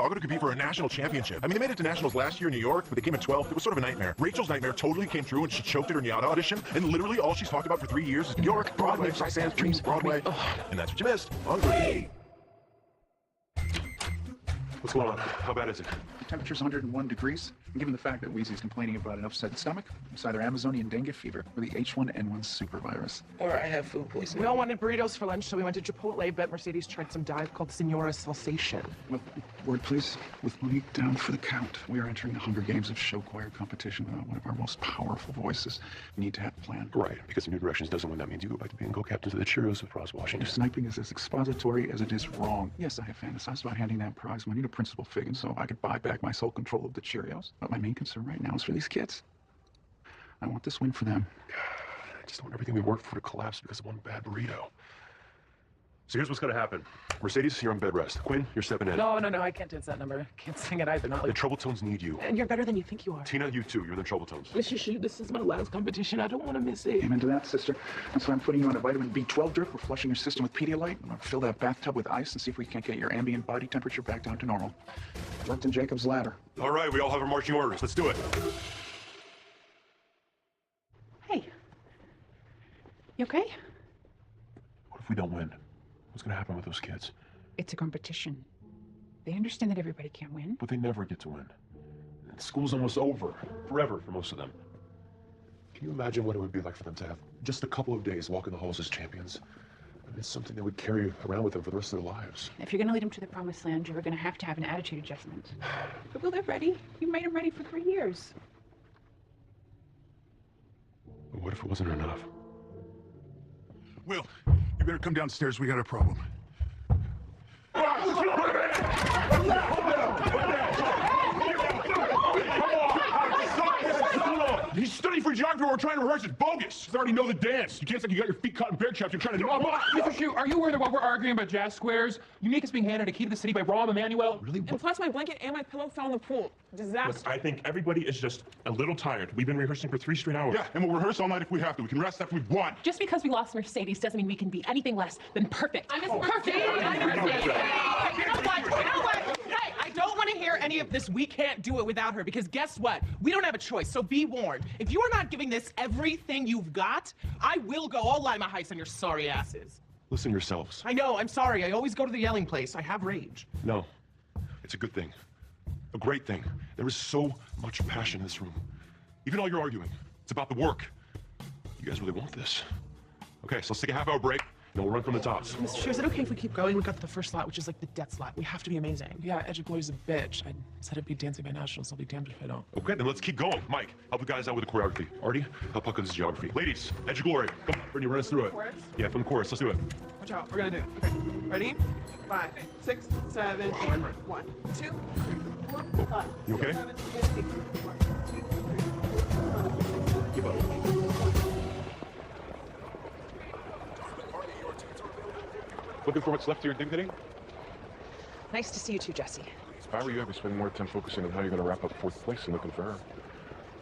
Chicago to compete for a national championship. I mean, they made it to nationals last year in New York, but they came in 12th. It was sort of a nightmare. Rachel's nightmare totally came true, and she choked at her Nyada audition, and literally all she's talked about for 3 years is New York, Broadway, Sands, Dreams, Broadway. And that's what you missed on Glee. What's going on? How bad is it? The temperature's 101 degrees. And given the fact that Wheezy's complaining about an upset stomach, it's either Amazonian dengue fever or the H1N1 supervirus. Or I have food poisoning. We all wanted burritos for lunch, so we went to Chipotle, but Mercedes tried some dive called Senora Salsation. Well, word please. With Monique down for the count, we are entering the Hunger Games of show choir competition without one of our most powerful voices. We need to have a plan. Right, because the New Directions doesn't win. That means you go back to being co-captain to the Cheerios with Ross Washington. Your sniping is as expository as it is wrong. Yes, I have fantasized about handing that prize money to Principal Figgin so I could buy back my sole control of the Cheerios. But my main concern right now is for these kids. I want this win for them. I just don't want everything we worked for to collapse because of one bad burrito. So here's what's gonna happen. Mercedes, you're on bed rest. Quinn, you're stepping in. No, I can't dance that number. Can't sing it either. Not The like. Trouble Tones need you. And you're better than you think you are. Tina, you too. You're in the Trouble Tones. Mr. Shu, this is my last competition. I don't want to miss it. Amen to that, sister. That's why I'm putting you on a vitamin B12 drip. We're flushing your system with Pedialyte. I'm gonna fill that bathtub with ice and see if we can't get your ambient body temperature back down to normal. Worked in Jacob's ladder. All right, we all have our marching orders. Let's do it. Hey. You okay? What if we don't win? What's gonna happen with those kids? It's a competition. They understand that everybody can't win. But they never get to win. And school's almost over. Forever for most of them. Can you imagine what it would be like for them to have just a couple of days walking the halls as champions? I mean, it's something they would carry around with them for the rest of their lives. If you're going to lead them to the promised land, you're going to have an attitude adjustment. But will they're ready? You made them ready for 3 years. But what if it wasn't enough? Will, you better come downstairs. We got a problem. He's studying for geography while we're trying to rehearse. It's bogus. You already know the dance. You can't say you got your feet caught in bear traps. You're trying to do Mr. Shu, are you worried about we're arguing about jazz squares? Unique is being handed a key to the city by Rahm Emanuel. Really? And plus, my blanket and my pillow fell in the pool. Disaster. Look, I think everybody is just a little tired. We've been rehearsing for 3 straight hours. Yeah, and we'll rehearse all night if we have to. We can rest after we've won. Just because we lost Mercedes doesn't mean we can be anything less than perfect. I'm perfect. I'm Mercedes. You know what? You know what? Hey, I don't want to hear any of this. We can't do it without her because guess what? We don't have a choice. So be warned. If you are not giving this everything you've got, I will go all Lima Heights on your sorry asses. Listen yourselves. I know. I'm sorry. I always go to the yelling place. I have rage. No. It's a good thing. A great thing. There is so much passion in this room. Even all you're arguing, it's about the work. You guys really want this. Okay, so let's take a half-hour break, and then we'll run from the tops. Mr. Shu, is it okay if we keep going? We got the first slot, which is like the death slot. We have to be amazing. Yeah, Edgewood is a bitch. I said I'd be dancing by nationals. I'll be damned if I don't. Okay, then let's keep going. Mike, help the guys out with the choreography. Artie, help Puck with his geography. Ladies, Edge of Glory. Come on, Brittany, run us through it. Chorus? Yeah, from the chorus. Let's do it. Watch out. We're gonna do it. Okay. Ready? 5, 6, 7, 8. 1, 2, 3, 4, 5. You okay? 7, 8. 1, 2, 3, 4. Keep up. Looking for what's left of your dignity? Nice to see you too, Jesse. If I were you, I'd be spending more time focusing on how you're going to wrap up 4th place and looking for her.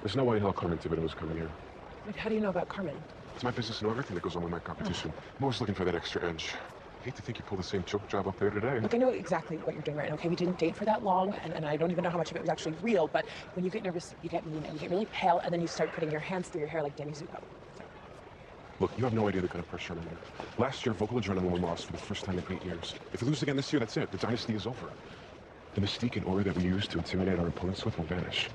There's no way in hell Carmen Thibodeau was coming here. Wait, how do you know about Carmen? It's my business to know everything that goes on with my competition. I'm always looking for that extra edge. I hate to think you pulled the same choke job up there today. Look, I know exactly what you're doing right now, okay? We didn't date for that long, and I don't even know how much of it was actually real, but when you get nervous, you get mean, and you get really pale, and then you start putting your hands through your hair like Danny Zuko. Look, you have no idea the kind of pressure I'm under. Last year, Vocal Adrenaline lost for the first time in 8 years. If we lose again this year, that's it. The dynasty is over. The mystique and aura that we use to intimidate our opponents with will vanish.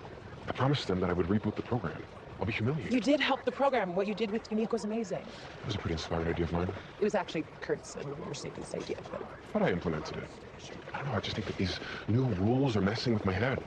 I promised them that I would reboot the program. I'll be humiliated. You did help the program. What you did with Unique was amazing. It was a pretty inspired idea of mine. It was actually Kurt's and Mercedes' idea, But I implemented it. I don't know, I just think that these new rules are messing with my head.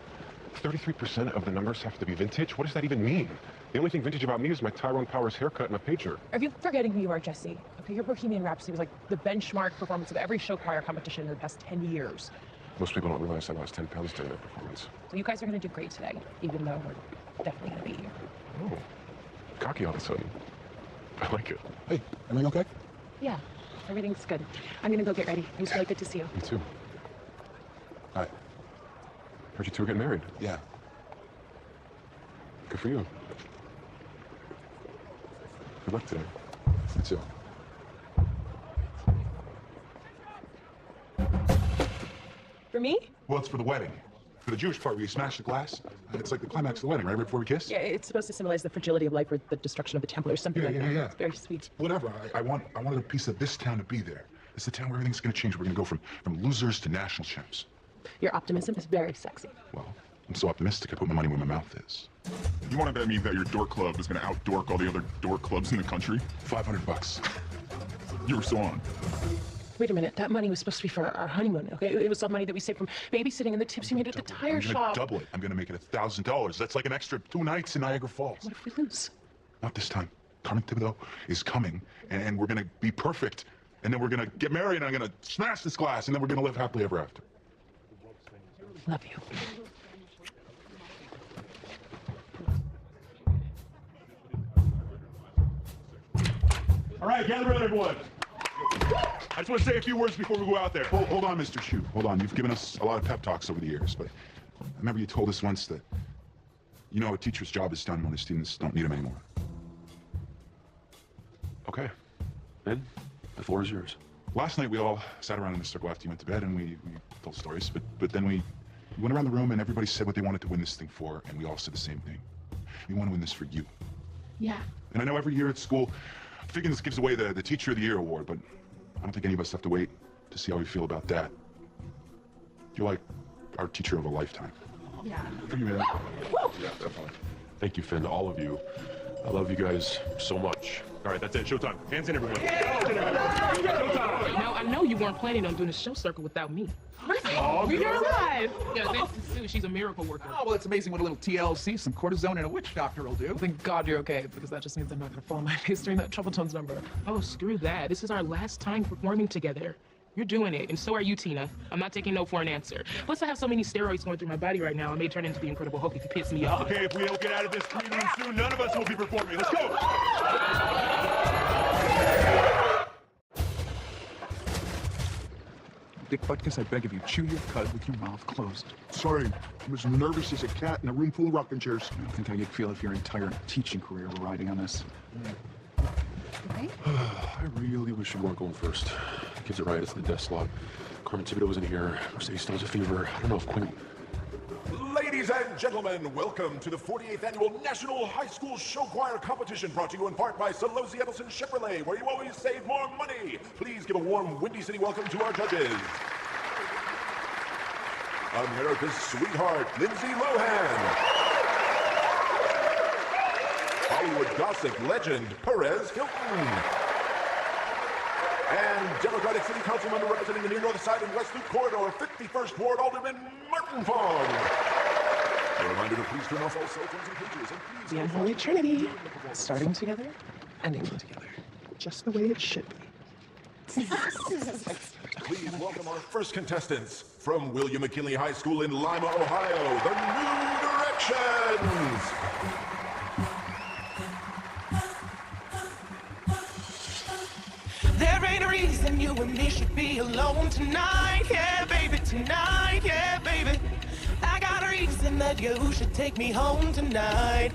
33% of the numbers have to be vintage? What does that even mean? The only thing vintage about me is my Tyrone Powers haircut and my pager. Are you forgetting who you are, Jesse? Okay, your Bohemian Rhapsody was like the benchmark performance of every show choir competition in the past 10 years. Most people don't realize I lost 10 pounds during that performance. So you guys are going to do great today, even though we're definitely going to beat you. Oh, cocky all of a sudden. I like it. Hey, everything okay? Yeah, everything's good. I'm going to go get ready. It was really good to see you. Me too. Hi. Heard you two are getting married. Yeah. Good for you. Good luck today. You too. For me? Well, it's for the wedding. For the Jewish part, where you smash the glass. It's like the climax of the wedding, right? Right before we kiss? Yeah, it's supposed to symbolize the fragility of life or the destruction of the temple or something like that. Yeah. It's very sweet. Whatever. I wanted a piece of this town to be there. It's the town where everything's going to change. We're going to go from losers to national champs. Your optimism is very sexy. Well, I'm so optimistic I put my money where my mouth is. You want to bet me that your dork club is going to outdork all the other dork clubs in the country? $500. You were so on. Wait a minute, that money was supposed to be for our honeymoon, okay? It was all money that we saved from babysitting and the tips you made at the tire shop. I'm going to double it. I'm going to make it $1,000. That's like an extra 2 nights in Niagara Falls. What if we lose? Not this time. Carmen Thibodeau is coming, and we're going to be perfect. And then we're going to get married, and I'm going to smash this glass, and then we're going to live happily ever after. Love you. All right, gather around, everyone. I just want to say a few words before we go out there. Hold on, Mr. Shue. Hold on. You've given us a lot of pep talks over the years, but I remember you told us once that, you know, a teacher's job is done when the students don't need him anymore. Okay. Ben, the floor is yours. Last night we all sat around in a circle after you went to bed, and we told stories, but then we went around the room and everybody said what they wanted to win this thing for, and we all said the same thing. We want to win this for you. Yeah. And I know every year at school, Figgins gives away the Teacher of the Year award, but I don't think any of us have to wait to see how we feel about that. You're like our teacher of a lifetime. Yeah. For you, man. Yeah, definitely. Thank you, Finn, to all of you. I love you guys so much. All right, that's it. Showtime. Hands in, everyone. Now, I know you weren't planning on doing a show circle without me. You're alive. Yeah, this is Sue. She's a miracle worker. Oh, well, it's amazing what a little TLC, some cortisone, and a witch doctor will do. Thank God you're okay, because that just means I'm not gonna fall on my face during that Trouble Tones number. Oh, screw that. This is our last time performing together. You're doing it, and so are you, Tina. I'm not taking no for an answer. Plus, I have so many steroids going through my body right now, I may turn into the Incredible Hulk if you piss me off. Okay, if we don't get out of this green room soon, none of us will be performing. Let's go! Dick Butkus, I beg of you, chew your cud with your mouth closed. Sorry, I'm as nervous as a cat in a room full of rocking chairs. I don't think how you'd feel if your entire teaching career were riding on this. I really wish you weren't going first. Kids are right, it's the death slot. Carmen Thibodeau wasn't here. Mercedes still has a fever. I don't know if Quinn... Ladies and gentlemen, welcome to the 48th Annual National High School Show Choir Competition, brought to you in part by Solozzi Edelson Chevrolet, where you always save more money. Please give a warm Windy City welcome to our judges. America's sweetheart, Lindsay Lohan. Hollywood gossip legend, Perez Hilton. And Democratic City Council member representing the Near North Side and West Loop Corridor, 51st Ward Alderman Martin Fong. A reminder to please turn off all cell phones and pages, and please... The unholy trinity. Starting together, ending together. Just the way it should be. Please welcome our first contestants from William McKinley High School in Lima, Ohio, the New Directions. There ain't a reason you and me should be alone tonight, yeah, baby, tonight, yeah, baby. I got a reason that you should take me home tonight.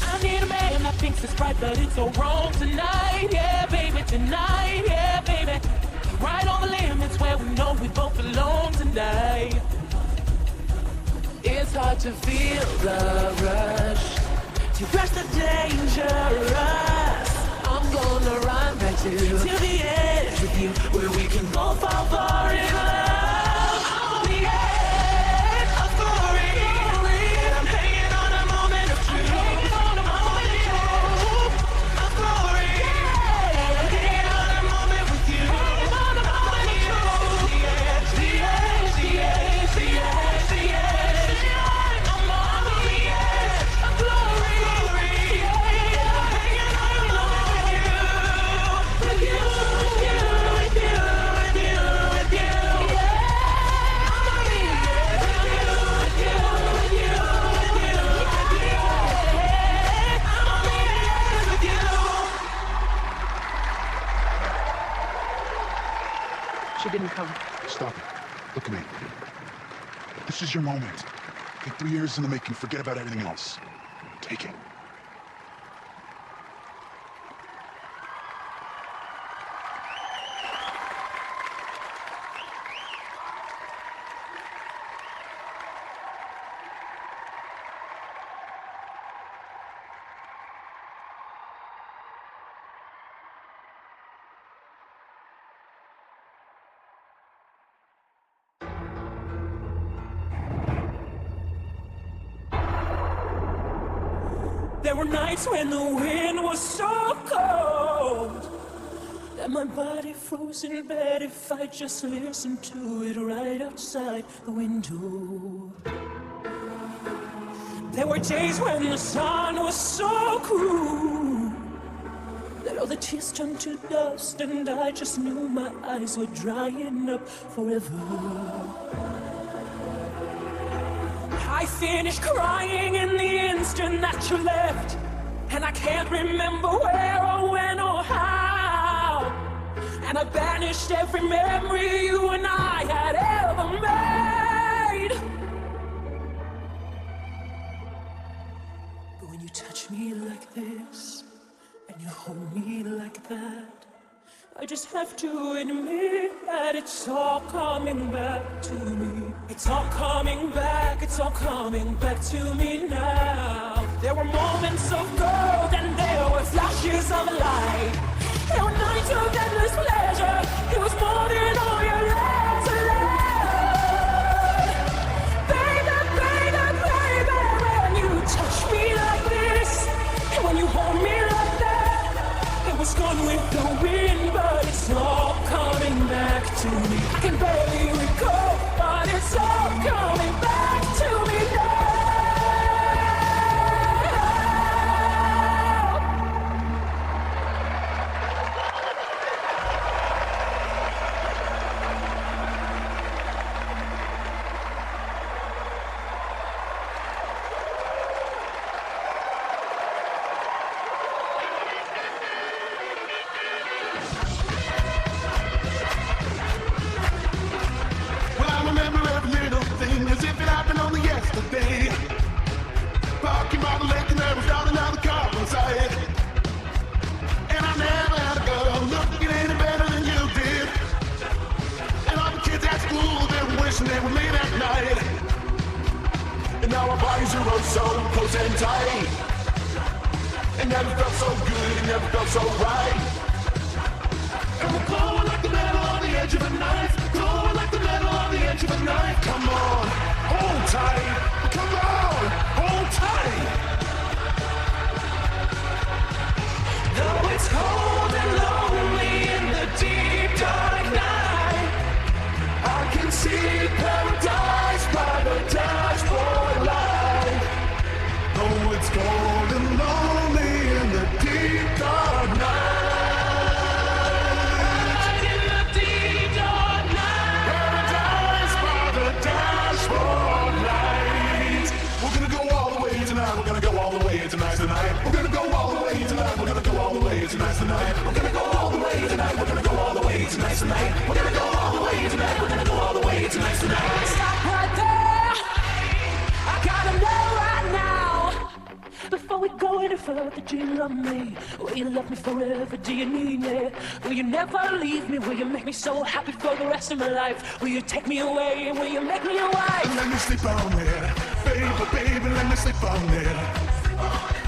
I need a man that thinks it's right, but it's so wrong tonight, yeah, baby, tonight, yeah, baby. Right on the limits where we know we both belong tonight. It's hard to feel the rush, to rush the dangerous. I'm gonna run back to the edge with you, where we can both fall far in love. On the edge of glory, and I'm hanging on a moment of truth. On a moment of glory, I'm hanging on a moment with you. On a moment of truth. The edge, the edge, the edge, the edge, the edge. I'm on the edge of glory. She didn't come. Stop it. Look at me. This is your moment. Take 3 years in the making. Forget about everything else. Take it. were nights when the wind was so cold that my body froze in bed if I just listened to it right outside the window. There were days when the sun was so cruel that all the tears turned to dust and I just knew my eyes were drying up forever. I finished crying in the instant that you left, and I can't remember where or when or how. And I banished every memory you and I had ever made. But when you touch me like this, and you hold me like that, I just have to admit that it's all coming back to me. It's all coming back, it's all coming back to me now. There were moments of gold and there were flashes of light. There were nights of endless pleasure. It was more than all your lips allowed. Baby, baby, baby, when you touch me like this, and when you hold me like that, it was gone with the wind, but it's all coming back to me. I can barely recall, but it's all coming back to me now. Parking by the lake and there was down another car inside. And I never had a girl looking any better than you did. And all the kids at school, they were wishing they were late at night. And now our bodies are all so close and tight. It never felt so good, it never felt so right. And we're glowing like the metal on the edge of a knife. Glowing like the metal on the edge of a knife. Come on, hold tight. Come on, hold tight. Though it's cold and lonely in the deep dark night, I can see paradise by the dashboard light. Though it's cold and lonely in the deep dark night. Tonight. We're gonna go all the way tonight. We're gonna go all the way tonight. We're gonna go all the way tonight. We're gonna go all the way tonight. We're gonna go all the way tonight. We're gonna go all the way tonight. Stop right there. I gotta know right now. Before we go any further, do you love me? Will you love me forever? Do you need me? Will you never leave me? Will you make me so happy for the rest of my life? Will you take me away? Will you make me your wife? Let me sleep on there, baby, baby. Let me sleep on there.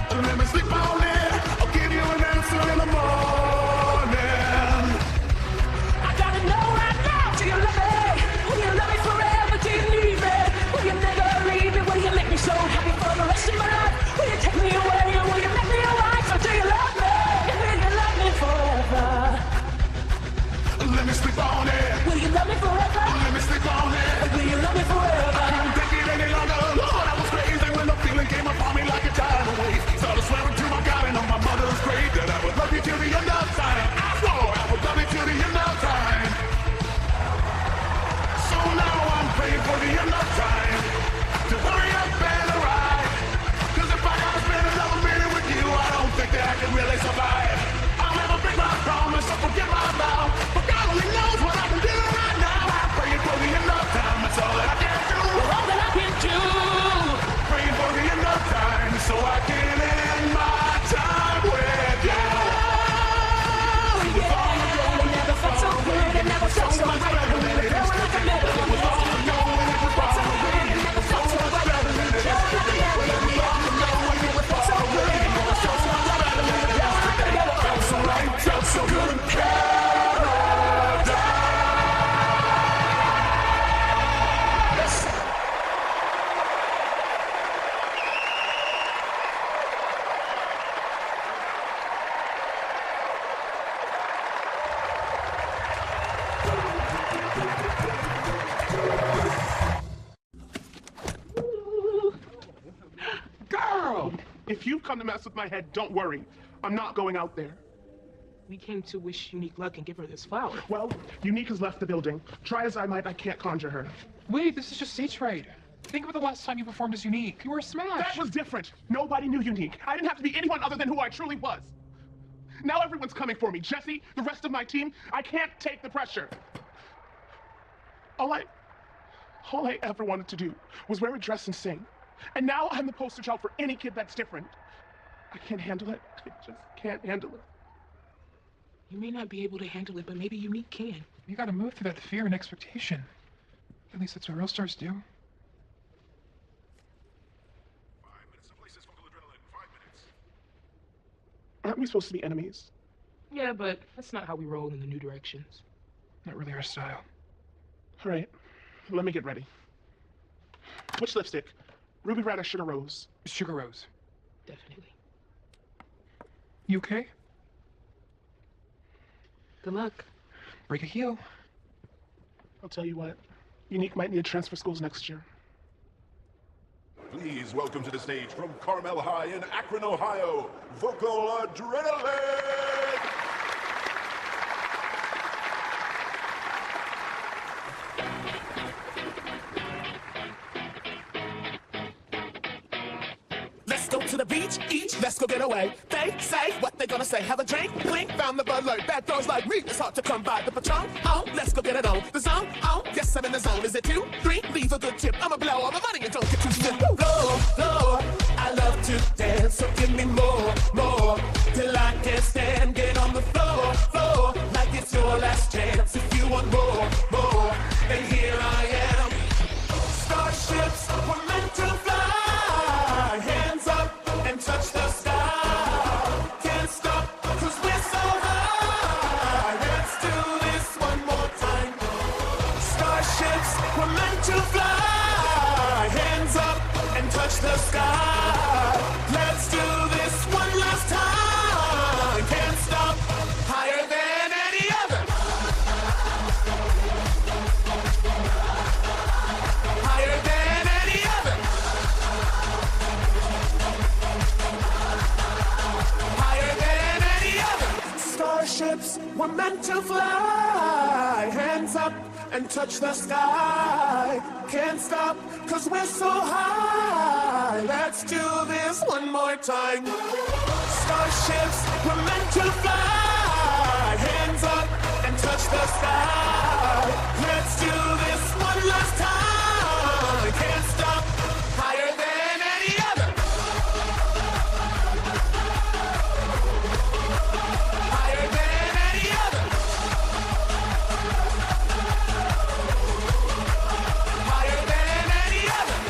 Let me sleep on it. I'll give you an answer in the morning. I gotta know right now. Do you love me? Will you love me forever? Do you need me? Will you never leave me? Will you make me so happy for the rest of my life? Will you take me away or will you make me your wife? Or do you love me? Will you love me forever? Let me sleep on it. Will you love me forever? Let me sleep on it. Will you love me forever? I can't take it any longer. Lord, I was crazy when the feeling came upon me like a tidal wave. Started swearing to my God and on my mother's grave that I would love you till the end of time. I swore I would love you till the end of time. So now I'm praying for the end of time to hurry up and arrive. Cause if I gotta spend another minute with you, I don't think that I can really survive. I'll never break my promise or forget my vow, but God only knows what I can do right now. I'm praying for the end of time, that's all that I can do. All that I can do. Praying for the end of time so I can end my time with you. Yeah, it never felt so good, it never felt so right. It never felt like I never felt so good, it never felt so right. It never felt so right. It never felt so good, it never felt so right. If you've come to mess with my head, don't worry. I'm not going out there. We came to wish Unique luck and give her this flower. Well, Unique has left the building. Try as I might, I can't conjure her. Wait, this is just stage fright. Think about the last time you performed as Unique. You were a smash. That was different. Nobody knew Unique. I didn't have to be anyone other than who I truly was. Now everyone's coming for me. Jesse, the rest of my team, I can't take the pressure. All I ever wanted to do was wear a dress and sing. And now I'm the poster child for any kid that's different. I can't handle it. I just can't handle it. You may not be able to handle it, but maybe Unique can. You gotta move through that fear and expectation. At least that's what real stars do. 5 minutes to place this vocal adrenaline. 5 minutes. Aren't we supposed to be enemies? Yeah, but that's not how we roll in the New Directions. Not really our style. All right, let me get ready. Which lipstick? Ruby Red or Sugar Rose? Sugar Rose. Definitely. You okay? Good luck. Break a heel. I'll tell you what, Unique might need to transfer schools next year. Please welcome to the stage from Carmel High in Akron, Ohio, Vocal Adrenaline! Let's go to the beach, each, let's go get away. They say what they gonna say. Have a drink, blink, found the Bud Light. Bad girls like me, it's hard to come by. The Patron, oh, let's go get it on. The zone, oh, yes, I'm in the zone. Is it 2, 3? Leave a good tip. I'ma blow all my money and don't get too stiff. Floor, I love to dance, so give me more, till I can't stand. Get on the floor, like it's your last chance. If you want more, then here I am. Starships were meant to fly. Hands up and touch the sky. Can't stop, 'cause we're so high. Let's do this one more time. Starships were meant to fly. Hands up and touch the sky. Let's do this one last time. Can't stop, higher than any other. Higher than any other. Higher than any other. Starships were meant to fly. Hands up and touch the sky. Can't stop, 'cause we're so high. Let's do this one more time. Starships were meant to fly. Hands up and touch the sky. Let's do this one last time. Can't stop, higher than any other. Higher than any other. Higher than any other.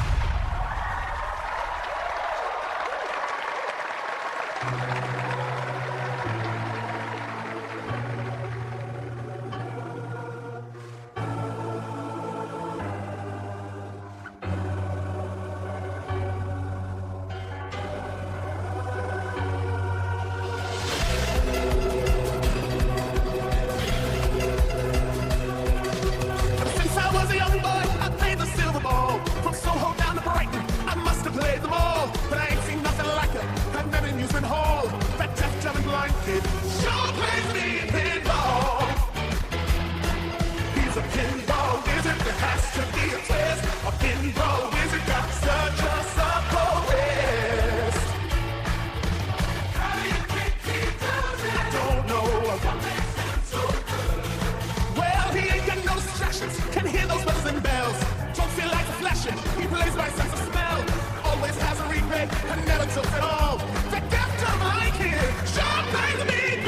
Since I was a young boy, I played the silver ball. From Soho down to Brighton, I must have played them all. But I ain't seen nothing like it. I've never in Amusement Hall. That deaf, dumb, and blind kid sure plays me pinball. He's a pinball wizard. There has to be a twist. A pinball wizard got such a supple wrist. How do you think he does it? I don't know. Well, he ain't got no distractions. Can hear those buzzers and bells. Don't feel like a flashing. He plays by sense of smell. Always has a replay and never tilts at all. The deaf dumb like him sure plays me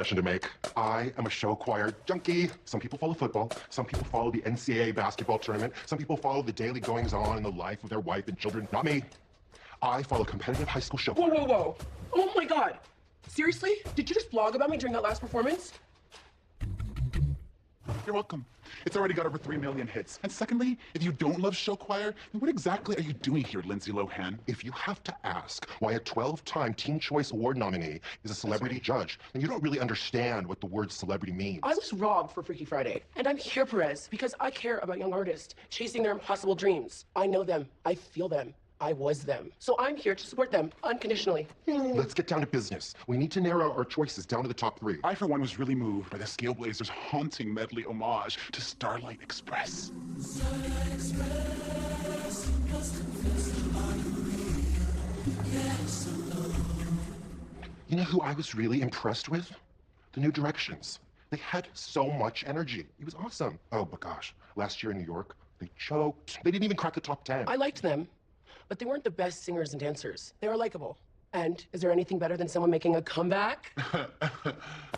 confession to make. I am a show choir junkie. Some people follow football. Some people follow the NCAA basketball tournament. Some people follow the daily goings-on in the life of their wife and children. Not me. I follow competitive high school show Whoa, choir. whoa, whoa. Oh my God. Seriously? Did you just vlog about me during that last performance? You're welcome. It's already got over 3 million hits. And secondly, if you don't love show choir, then what exactly are you doing here, Lindsay Lohan? If you have to ask why a 12-time Teen Choice Award nominee is a celebrity judge, then you don't really understand what the word celebrity means. I was robbed for Freaky Friday. And I'm here, Perez, because I care about young artists chasing their impossible dreams. I know them. I feel them. I was them. So I'm here to support them unconditionally. Let's get down to business. We need to narrow our choices down to the top 3. I, for one, was really moved by the Scale Blazers' haunting medley homage to Starlight Express. Starlight Express, must confess to honoring. Yes, alone. You know who I was really impressed with? The New Directions. They had so much energy. It was awesome. Oh, but gosh, last year in New York, they choked. They didn't even crack the top 10. I liked them, but they weren't the best singers and dancers. They were likable. And is there anything better than someone making a comeback?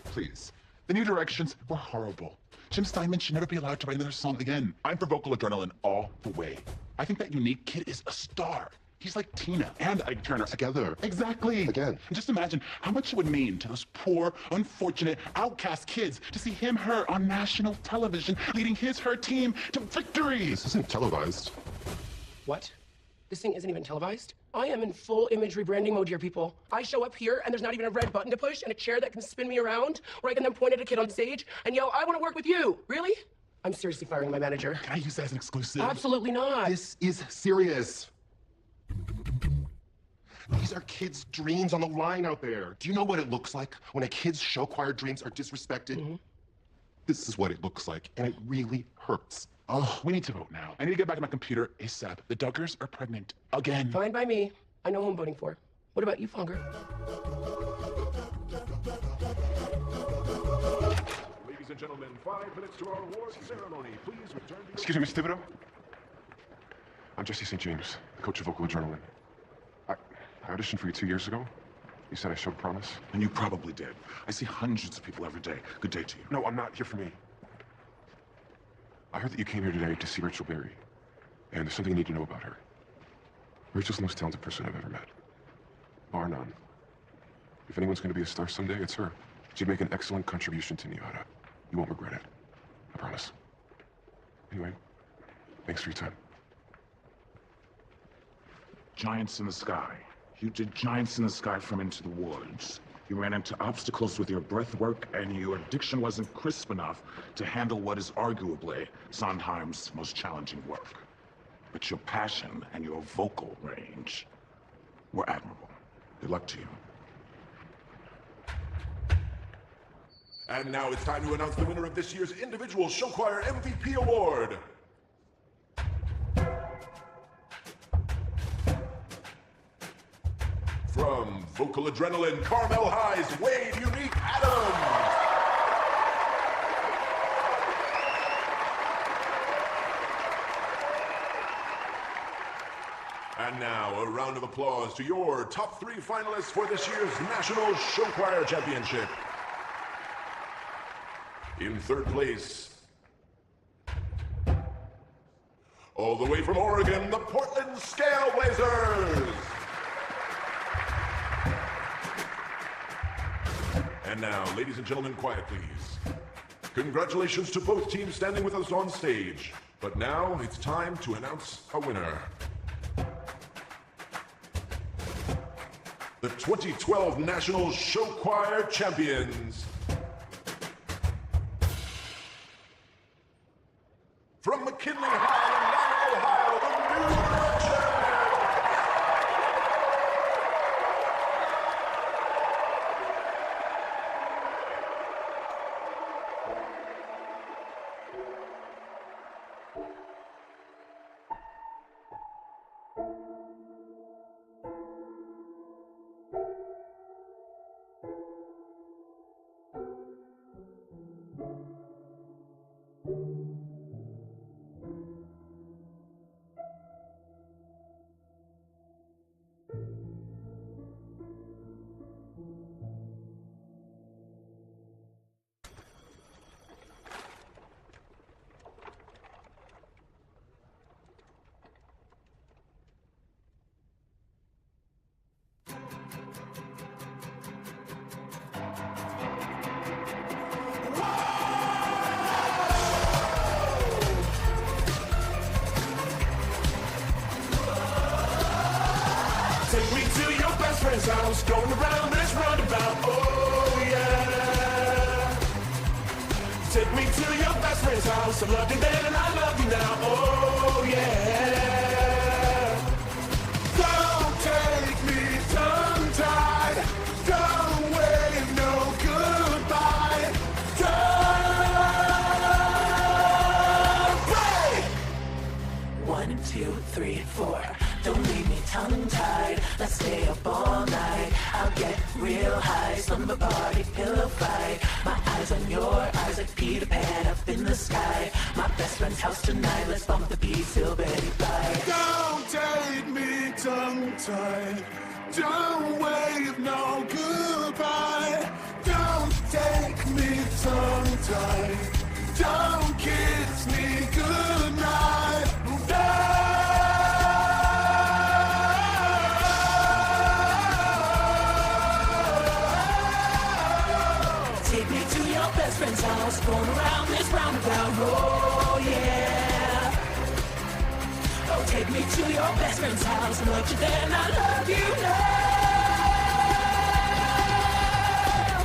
Please. The New Directions were horrible. Jim Steinman should never be allowed to write another song again. I'm for vocal adrenaline all the way. I think that unique kid is a star. He's like Tina and Ike Turner together. Exactly. Again. And just imagine how much it would mean to those poor, unfortunate, outcast kids to see him, her on national television, leading her team to victory. This isn't televised. What? This thing isn't even televised? I am in full image rebranding mode here, people. I show up here and there's not even a red button to push and a chair that can spin me around where I can then point at a kid on stage and yell, I want to work with you. Really? I'm seriously firing my manager. Can I use that as an exclusive? Absolutely not. This is serious. These are kids' dreams on the line out there. Do you know what it looks like when a kid's show choir dreams are disrespected? Mm-hmm. This is what it looks like, and it really hurts. Oh, we need to vote now. I need to get back to my computer ASAP. The Duggars are pregnant. Again. Fine by me. I know who I'm voting for. What about you, Fonger? Ladies and gentlemen, 5 minutes to our awards ceremony. Please return to... Excuse me, Mr. Thibodeau? I'm Jesse St. James, the coach of Vocal Adrenaline. I auditioned for you 2 years ago. You said I showed promise. And you probably did. I see hundreds of people every day. Good day to you. No, I'm not here for me. I heard that you came here today to see Rachel Berry. And there's something you need to know about her. Rachel's the most talented person I've ever met. Bar none. If anyone's going to be a star someday, it's her. She'd make an excellent contribution to Niata. You won't regret it. I promise. Anyway, thanks for your time. Giants in the sky. You did Giants in the Sky from Into the Woods. You ran into obstacles with your breath work, and your diction wasn't crisp enough to handle what is arguably Sondheim's most challenging work. But your passion and your vocal range were admirable. Good luck to you. And now it's time to announce the winner of this year's individual show choir MVP award. From Vocal Adrenaline, Carmel High's Wade Unique Adams. And now, a round of applause to your top 3 finalists for this year's National Show Choir Championship. In 3rd place, all the way from Oregon, the Portland Scale Blazers. And now, ladies and gentlemen, quiet please. Congratulations to both teams standing with us on stage. But now it's time to announce a winner. The 2012 National Show Choir Champions. From McKinley High in Lyon, Ohio, the New Directions. friend's house, going around this roundabout. Oh yeah. Take me to your best friend's house. I loved you then and I love you now. Oh yeah. Don't take me tongue-tied. Don't wave no goodbye. Don't break. 1, 2, 3, 4. Don't leave me tongue-tied. Let's stay up all night. I'll get real high. Slumber party, pillow fight. My eyes on your eyes like Peter Pan up in the sky. My best friend's house tonight. Let's bump the beats till Betty Bye. Don't take me tongue-tied. Don't wave no goodbye. Don't take me tongue-tied. Don't kiss me goodnight. Take me to your best friend's house, going around this roundabout. Oh yeah. Oh, take me to your best friend's house, and love you then, I love you now.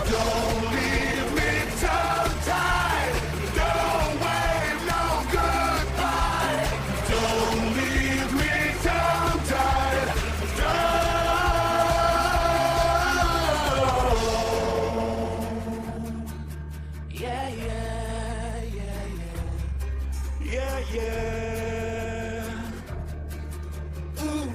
Don't leave me tongue-tied. Don't wave no goodbye. Don't leave me tongue-tied. Yeah, yeah, yeah, yeah. Yeah, yeah. Ooh.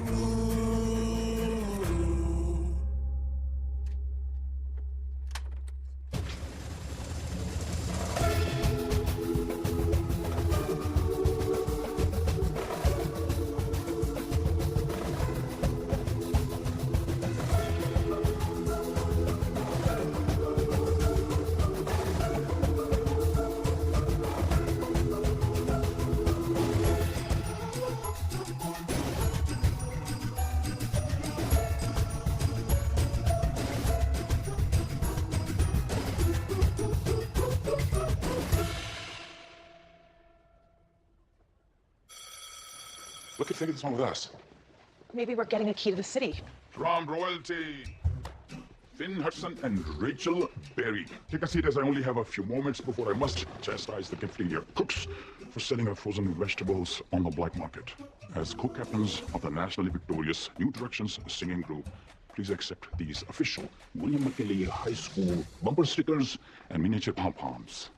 Look at this one with us. Maybe we're getting a key to the city. From royalty, Finn Hudson and Rachel Berry. Take a seat as I only have a few moments before I must chastise the Giflinger cooks for selling our frozen vegetables on the black market. As co-captains of the nationally victorious New Directions singing group, please accept these official William McKinley High School bumper stickers and miniature pom-poms.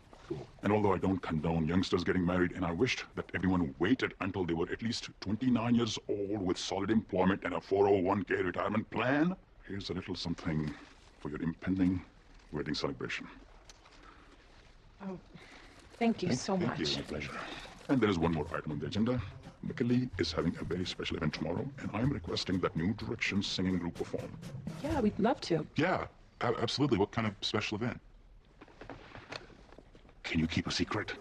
And although I don't condone youngsters getting married, and I wished that everyone waited until they were at least 29 years old with solid employment and a 401k retirement plan, here's a little something for your impending wedding celebration. Oh, thank you so much. Thank you, my pleasure. And there is one more item on the agenda. McKinley is having a very special event tomorrow, and I'm requesting that New Directions singing group perform. Yeah, we'd love to. Yeah, absolutely. What kind of special event? Can you keep a secret?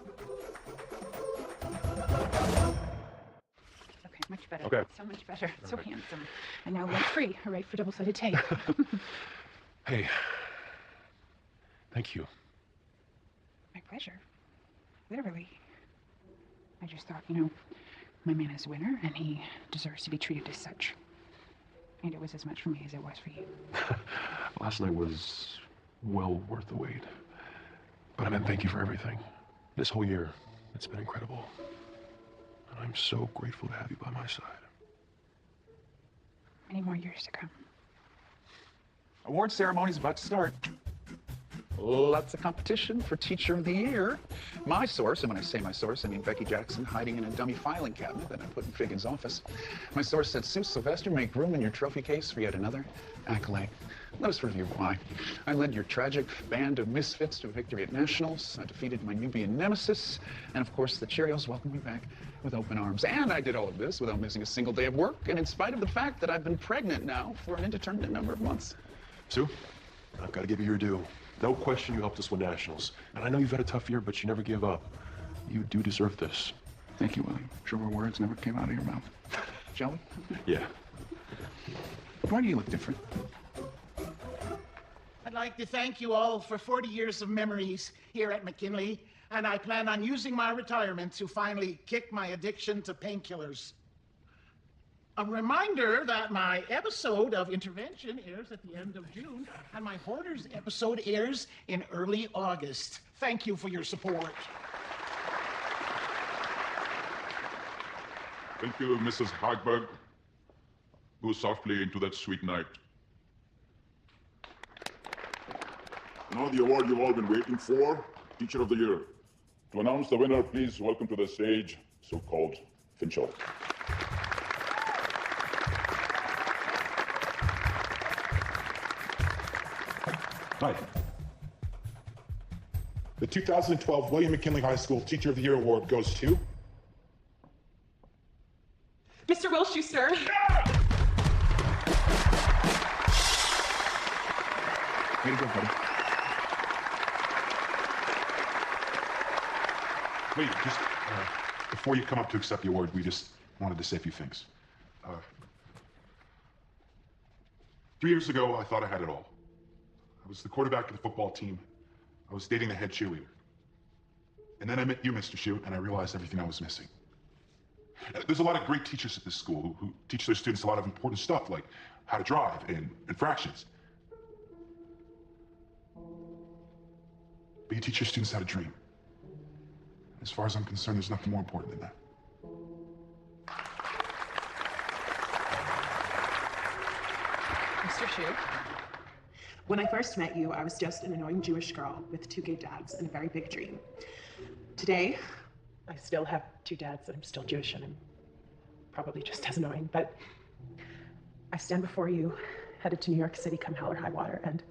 Okay, much better. Okay. So much better. So handsome. And now rent free. Hooray for double-sided tape. Hey, thank you. My pleasure. Literally. I just thought, you know, my man is a winner, and he deserves to be treated as such. And it was as much for me as it was for you. Last night was well worth the wait. But I meant thank you for everything. This whole year, it's been incredible. And I'm so grateful to have you by my side. Many more years to come. Award ceremony's about to start. Lots of competition for Teacher of the Year. My source, and when I say my source, I mean Becky Jackson hiding in a dummy filing cabinet that I put in Figgins' office. My source said, Sue Sylvester, make room in your trophy case for yet another accolade. Let us review why. I led your tragic band of misfits to a victory at Nationals. I defeated my Nubian nemesis. And of course, the Cheerios welcomed me back with open arms. And I did all of this without missing a single day of work, and in spite of the fact that I've been pregnant now for an indeterminate number of months. Sue, I've got to give you your due. No question you helped us win Nationals. And I know you've had a tough year, but you never give up. You do deserve this. Thank you, Willie. Truer words never came out of your mouth. Shall we? Yeah. Why do you look different? I'd like to thank you all for 40 years of memories here at McKinley, and I plan on using my retirement to finally kick my addiction to painkillers. A reminder that my episode of Intervention airs at the end of June, and my Hoarders episode airs in early August. Thank you for your support. Thank you, Mrs. Hagberg. Go softly into that sweet night. Now the award you've all been waiting for, Teacher of the Year. To announce the winner, please welcome to the stage, so-called Finchel. Hi. The 2012 William McKinley High School Teacher of the Year Award goes to... Mr. Wilschuster. Way to go, buddy. Wait, just before you come up to accept the award, we just wanted to say a few things. 3 years ago, I thought I had it all. I was the quarterback of the football team. I was dating the head cheerleader. And then I met you, Mr. Shute, and I realized everything I was missing. There's a lot of great teachers at this school who teach their students a lot of important stuff, like how to drive and fractions. But you teach your students how to dream. As far as I'm concerned, there's nothing more important than that. Mr. Shute, when I first met you, I was just an annoying Jewish girl with 2 gay dads and a very big dream. Today, I still have 2 dads and I'm still Jewish and I'm probably just as annoying, but I stand before you, headed to New York City come hell or high water, and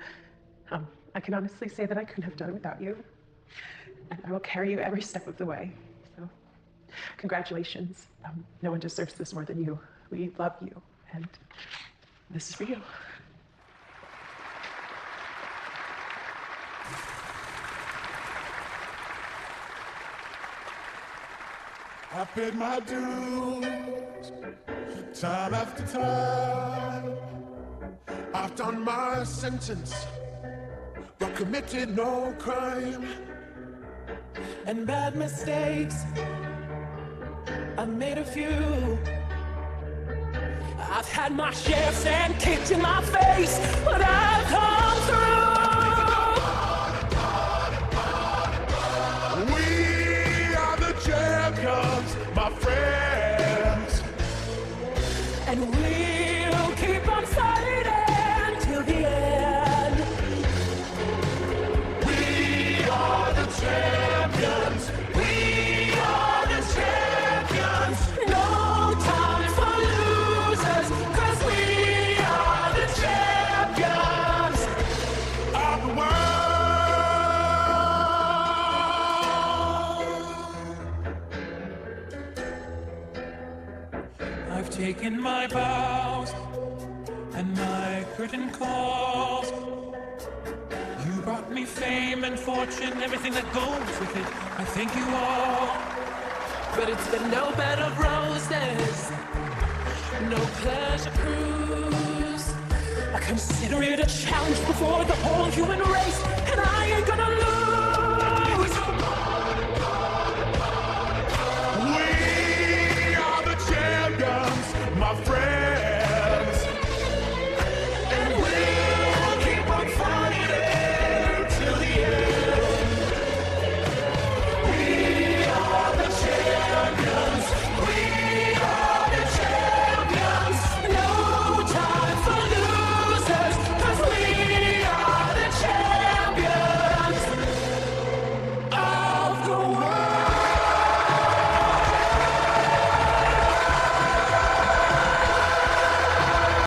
I can honestly say that I couldn't have done it without you. And I will carry you every step of the way. So, congratulations. No one deserves this more than you. We love you, and this is for you. I paid my dues, time after time. I've done my sentence, but committed no crime. And bad mistakes, I made a few. I've had my share sand kicked in my face, but I've come through. We are the champions, my friends. And we'll keep on fighting till the end. We are the champions. We are the champions. No time for losers, 'cause we are the champions of the world. I've taken my vows and my curtain calls. You brought me fame and fortune, everything that goes with it. I thank you all. But it's been no bed of roses, no pleasure cruise. I consider it a challenge before the whole human race, and I ain't gonna lose.